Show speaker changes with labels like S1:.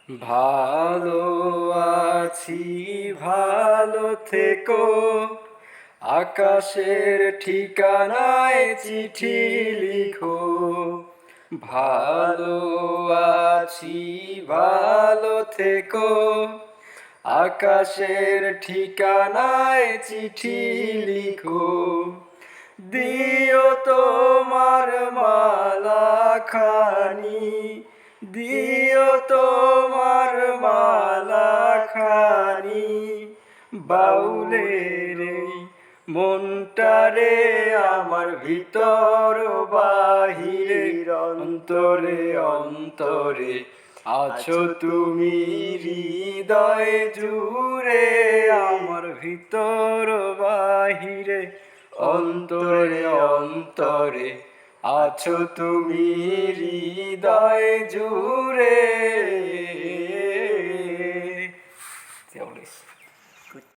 S1: ভালো আছি, ভালো থেকো। আকাশের ঠিকানায় চিঠি লিখো। ভালো আছি, ভালো থেকো। আকাশের ঠিকানায় চিঠি লিখো। দিও তোমার মালা খানি, দিও তোমার মালা খানি। বাউলের এই মনটারে আমার ভিতর বাহিরে, অন্তরে অন্তরে আছো তুমি হৃদয় জুড়ে। আমার ভিতর বাহিরে, অন্তরে অন্তরে আছো তুমি হৃদয় জুড়ে।